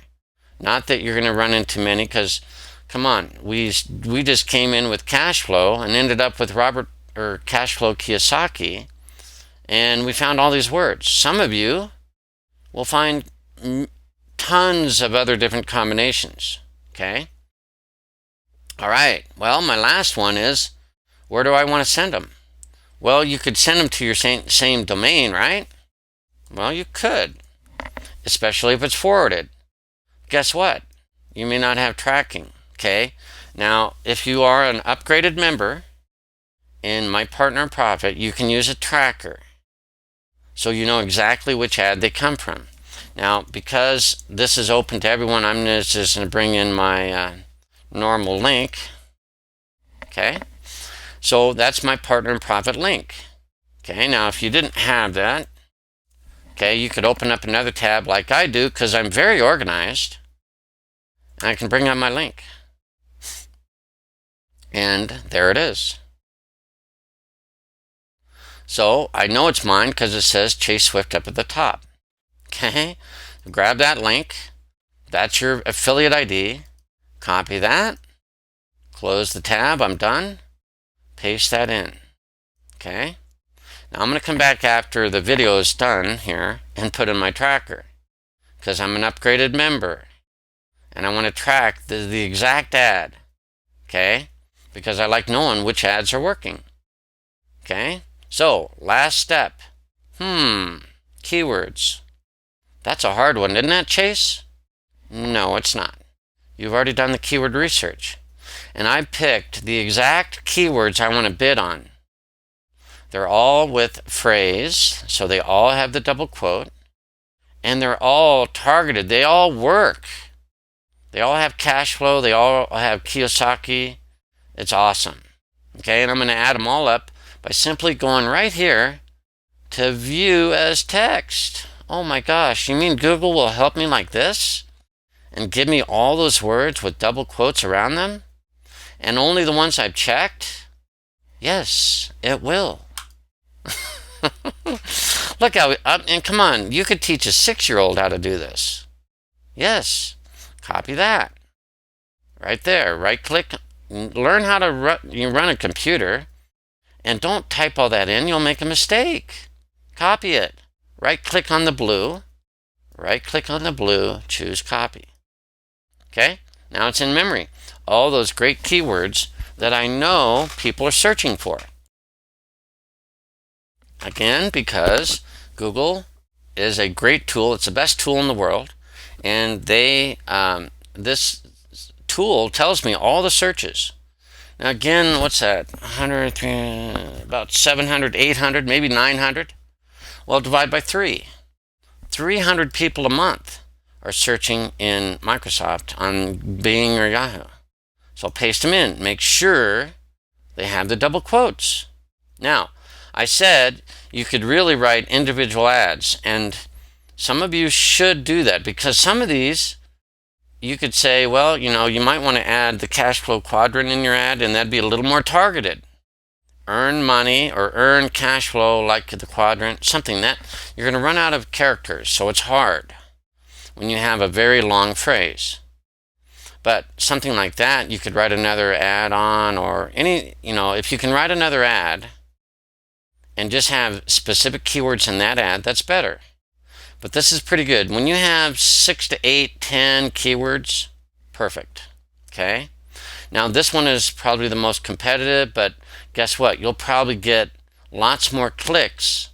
Not that you're going to run into many, because, come on, we just came in with cash flow and ended up with cash flow Kiyosaki, and we found all these words. Some of you will find tons of other different combinations. Okay? All right. Well, my last one is, where do I want to send them? Well, you could send them to your same domain, right? Well, you could, especially if it's forwarded. Guess what? You may not have tracking. Okay? Now, if you are an upgraded member in My Partner in Profit, you can use a tracker, so you know exactly which ad they come from. Now, because this is open to everyone, I'm just going to bring in my normal link. Okay? So that's My Partner in Profit link. Okay? Now, if you didn't have that, okay, you could open up another tab like I do, because I'm very organized. And I can bring up my link. And there it is. So I know it's mine because it says Chase Swift up at the top. Okay, grab that link. That's your affiliate ID. Copy that. Close the tab. I'm done. Paste that in. Okay. Now I'm going to come back after the video is done here and put in my tracker, because I'm an upgraded member and I want to track the exact ad. Okay, because I like knowing which ads are working. Okay. So last step. Keywords. That's a hard one, isn't that, Chase? No, it's not. You've already done the keyword research. And I picked the exact keywords I want to bid on. They're all with phrase, so they all have the double quote, and they're all targeted. They all work. They all have cash flow. They all have Kiyosaki. It's awesome. Okay, and I'm going to add them all up by simply going right here to view as text. Oh my gosh, you mean Google will help me like this and give me all those words with double quotes around them? And only the ones I've checked? Yes, it will. Look how, and come on, you could teach a 6-year-old how to do this. Yes, copy that. Right there, right click, learn how to run a computer, and don't type all that in, you'll make a mistake. Copy it. Right click on the blue, choose copy. Okay, now it's in memory. All those great keywords that I know people are searching for. Again, because Google is a great tool. It's the best tool in the world. And this tool tells me all the searches. Now again, what's that? 100, about 700, 800, maybe 900. Well, divide by 3. 300 people a month are searching in Microsoft on Bing or Yahoo. So I'll paste them in. Make sure they have the double quotes. Now, I said you could really write individual ads, and some of you should do that, because some of these you could say, well, you might want to add the cash flow quadrant in your ad, and that'd be a little more targeted. Earn money or earn cash flow like the quadrant, something that you're going to run out of characters, so it's hard when you have a very long phrase. But something like that, you could write another ad on, or if you can write another ad and just have specific keywords in that ad, that's better. But this is pretty good. When you have 6 to 8, 10 keywords, perfect. Okay? Now this one is probably the most competitive, but guess what? You'll probably get lots more clicks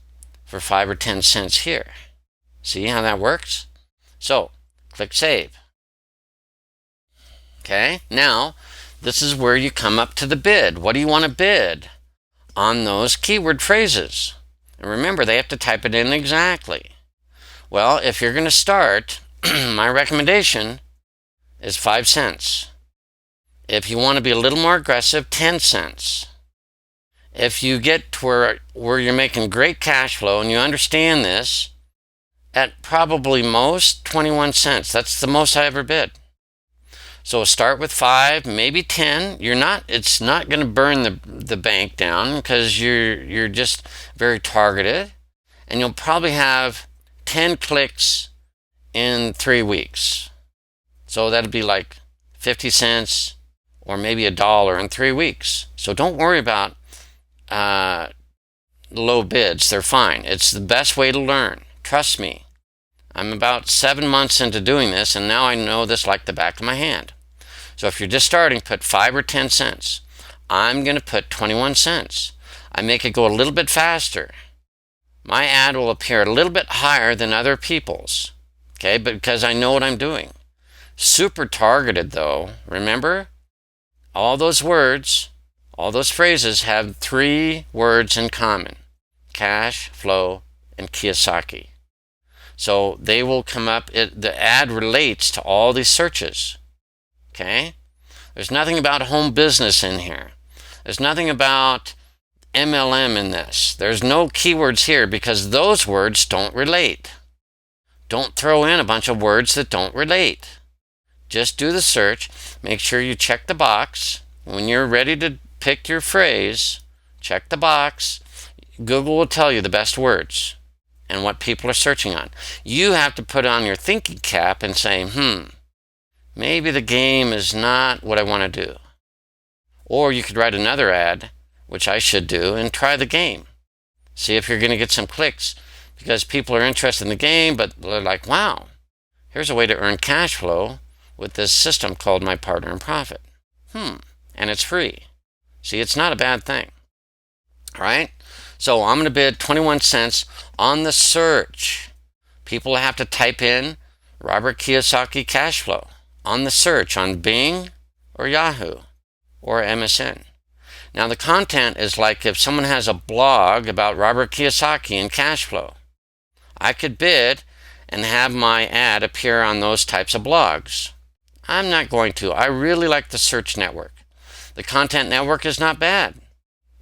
for 5 or 10 cents here. See how that works? So, click Save. Okay? Now, this is where you come up to the bid. What do you want to bid on those keyword phrases? And remember, they have to type it in exactly. Well, if you're going to start, my recommendation is 5 cents. If you want to be a little more aggressive, 10 cents. If you get to where you're making great cash flow and you understand this, at probably most 21 cents. That's the most I ever bid. So start with 5, maybe 10. It's not going to burn the bank down, because you're just very targeted, and you'll probably have 10 clicks in 3 weeks. So that'd be like 50 cents or maybe $1 in 3 weeks. So don't worry about low bids. They're fine. It's the best way to learn. Trust me. I'm about 7 months into doing this, and now I know this like the back of my hand. So if you're just starting, put 5 or 10 cents. I'm going to put 21 cents. I make it go a little bit faster. My ad will appear a little bit higher than other people's. Okay, but because I know what I'm doing. Super targeted though. Remember? All those words, all those phrases have 3 words in common. Cash, flow, and Kiyosaki. So they will come up, the ad relates to all these searches. Okay? There's nothing about home business in here. There's nothing about MLM in this. There's no keywords here because those words don't relate. Don't throw in a bunch of words that don't relate. Just do the search. Make sure you check the box. When you're ready to pick your phrase, check the box. Google will tell you the best words and what people are searching on. You have to put on your thinking cap and say, maybe the game is not what I want to do. Or you could write another ad, which I should do, and try the game. See if you're going to get some clicks, because people are interested in the game, but they're like, wow, here's a way to earn cash flow with this system called My Partner in Profit. And it's free. See, it's not a bad thing. All right? So I'm going to bid 21 cents on the search. People have to type in Robert Kiyosaki cash flow on the search on Bing or Yahoo or MSN. Now the content is like if someone has a blog about Robert Kiyosaki and cash flow. I could bid and have my ad appear on those types of blogs. I'm not going to. I really like the search network. The content network is not bad.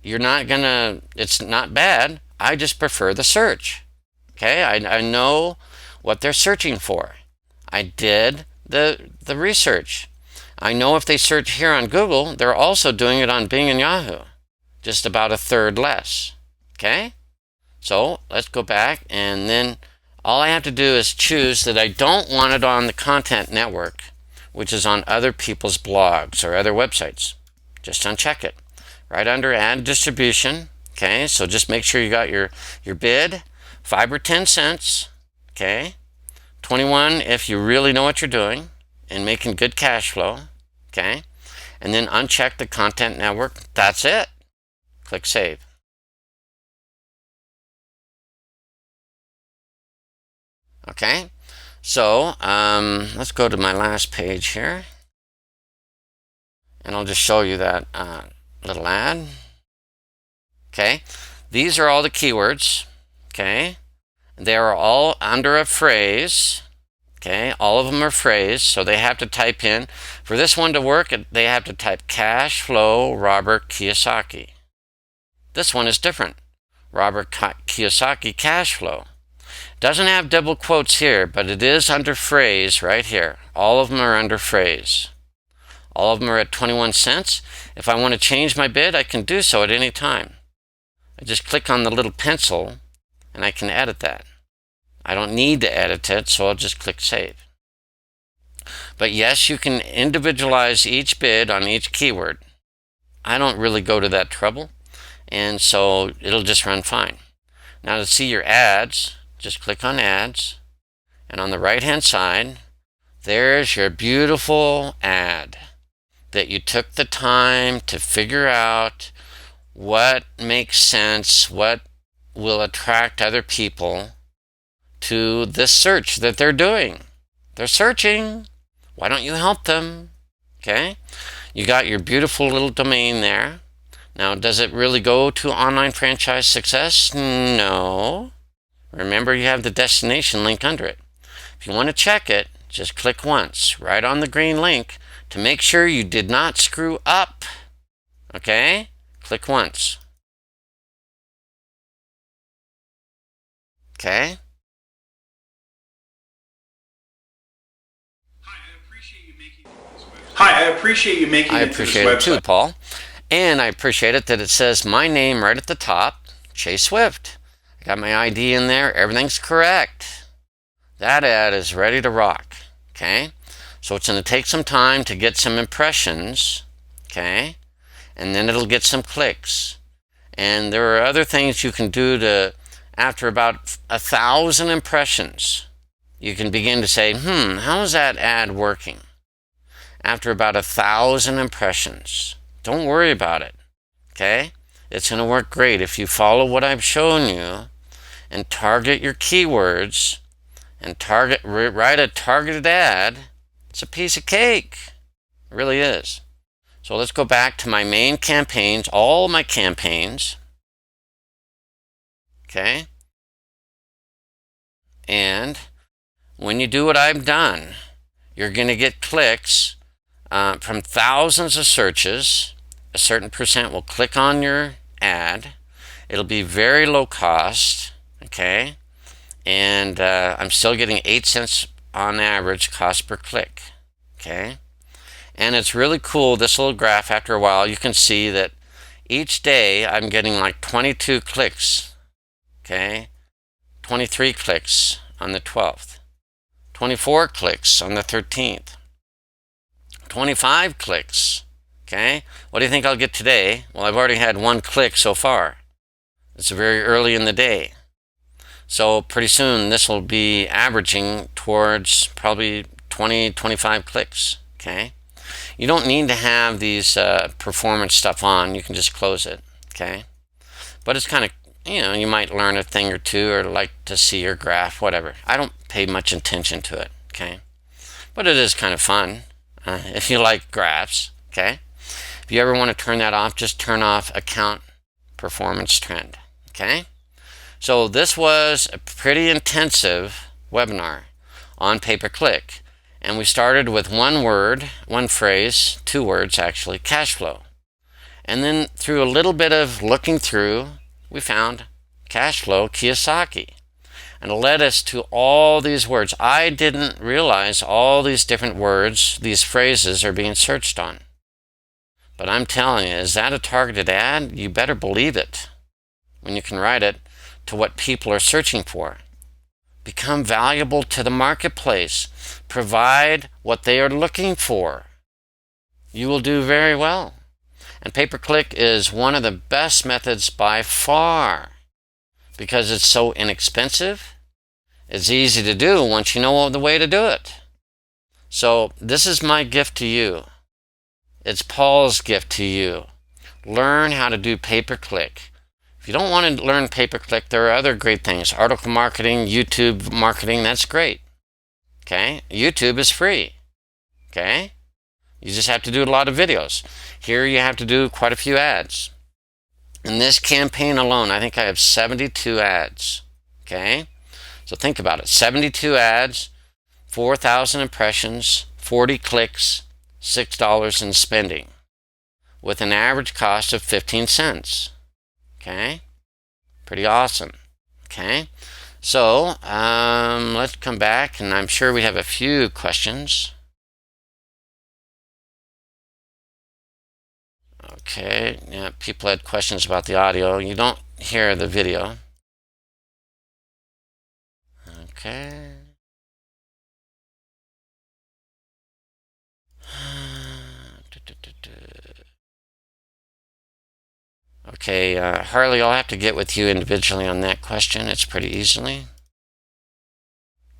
It's not bad. I just prefer the search. Okay, I know what they're searching for. I did the research. I know if they search here on Google, they're also doing it on Bing and Yahoo. Just about a third less. Okay? So let's go back, and then all I have to do is choose that I don't want it on the content network, which is on other people's blogs or other websites. Just uncheck it. Right under ad distribution. Okay, so just make sure you got your bid, 5 or 10 cents. Okay, 21 if you really know what you're doing and making good cash flow. Okay, and then uncheck the content network. That's it. Click save. Okay, so let's go to my last page here, and I'll just show you that little ad. Okay, these are all the keywords. Okay, they are all under a phrase. Okay, all of them are phrase, so they have to type in, for this one to work, they have to type cash flow Robert Kiyosaki. This one is different. Robert Kiyosaki cash flow. Doesn't have double quotes here, but it is under phrase right here. All of them are under phrase. All of them are at 21 cents. If I want to change my bid, I can do so at any time. I just click on the little pencil and I can edit that. I don't need to edit it, so I'll just click save. But yes, you can individualize each bid on each keyword. I don't really go to that trouble, and so it'll just run fine. Now to see your ads, just click on ads, and on the right hand side, there's your beautiful ad that you took the time to figure out what makes sense, what will attract other people to this search that they're doing. They're searching. Why don't you help them? Okay? You got your beautiful little domain there. Now, does it really go to online franchise success? No. Remember, you have the destination link under it. If you want to check it, just click once right on the green link to make sure you did not screw up. Okay? Click once. Okay? Hi, I appreciate you making I it to this appreciate it too, website. Paul. And I appreciate it that it says my name right at the top, Chase Swift. I got my ID in there. Everything's correct. That ad is ready to rock. Okay? So it's going to take some time to get some impressions. Okay? And then it'll get some clicks. And there are other things you can do to, after about 1,000 impressions, you can begin to say, how is that ad working? After about 1,000 impressions, don't worry about it. Okay? It's going to work great if you follow what I've shown you and target your keywords and write a targeted ad. It's a piece of cake. It really is. So let's go back to my main campaigns, all my campaigns. Okay? And when you do what I've done, you're going to get clicks from thousands of searches. A certain percent will click on your ad. It'll be very low cost. Okay? And I'm still getting 8 cents on average cost per click. Okay? And it's really cool, this little graph. After a while, you can see that each day I'm getting like 22 clicks. Okay? 23 clicks on the 12th. 24 clicks on the 13th. 25 clicks. Okay? What do you think I'll get today? Well, I've already had 1 click so far. It's very early in the day. So pretty soon this will be averaging towards probably 20, 25 clicks. Okay? You don't need to have these performance stuff on. You can just close it. Okay? But it's kind of, you might learn a thing or two or like to see your graph, whatever. I don't pay much attention to it. Okay? But it is kind of fun if you like graphs. Okay? If you ever want to turn that off, just turn off account performance trend. Okay? So this was a pretty intensive webinar on pay-per-click. And we started with one word, one phrase, 2 words actually, cash flow. And then through a little bit of looking through, we found cash flow Kiyosaki. And it led us to all these words. I didn't realize all these different words, these phrases are being searched on. But I'm telling you, is that a targeted ad? You better believe it when you can write it to what people are searching for. Become valuable to the marketplace. Provide what they are looking for. You will do very well. And pay-per-click is one of the best methods by far because it's so inexpensive. It's easy to do once you know the way to do it. So this is my gift to you. It's Paul's gift to you. Learn how to do pay-per-click. If you don't want to learn pay-per-click, there are other great things. Article marketing, YouTube marketing, that's great. Okay? YouTube is free. Okay? You just have to do a lot of videos. Here you have to do quite a few ads. In this campaign alone, I think I have 72 ads. Okay? So think about it. 72 ads, 4,000 impressions, 40 clicks, $6 in spending, with an average cost of 15 cents. Okay? Pretty awesome. Okay? So, let's come back, and I'm sure we have a few questions. Okay, yeah, people had questions about the audio. You don't hear the video. Okay. Okay, Harley, I'll have to get with you individually on that question. It's pretty easily.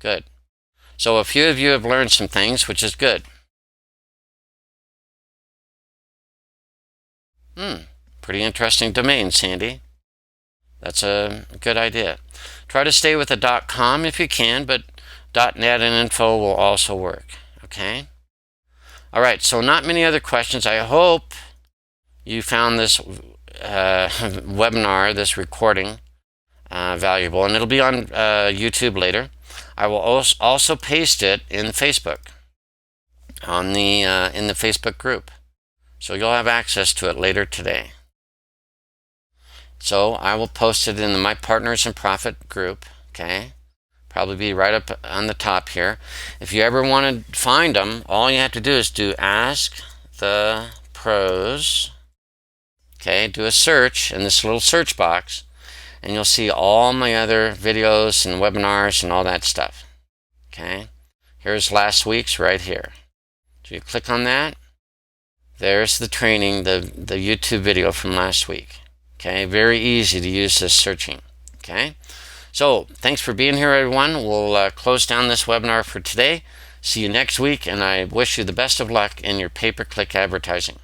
Good. So a few of you have learned some things, which is good. Pretty interesting domain, Sandy. That's a good idea. Try to stay with the .com if you can, but .net and info will also work. Okay? All right, so not many other questions. I hope you found this webinar, this recording, valuable, and it'll be on YouTube later. I will also paste it in Facebook, on the in the Facebook group, so you'll have access to it later today. So I will post it in the My Partners in Profit group. Okay, probably be right up on the top here. If you ever want to find them, all you have to do is do Ask the Pros. Okay, do a search in this little search box, and you'll see all my other videos and webinars and all that stuff. Okay, here's last week's right here. So you click on that, there's the training, the YouTube video from last week. Okay, very easy to use this searching. Okay, so thanks for being here, everyone. We'll close down this webinar for today. See you next week, and I wish you the best of luck in your pay-per-click advertising.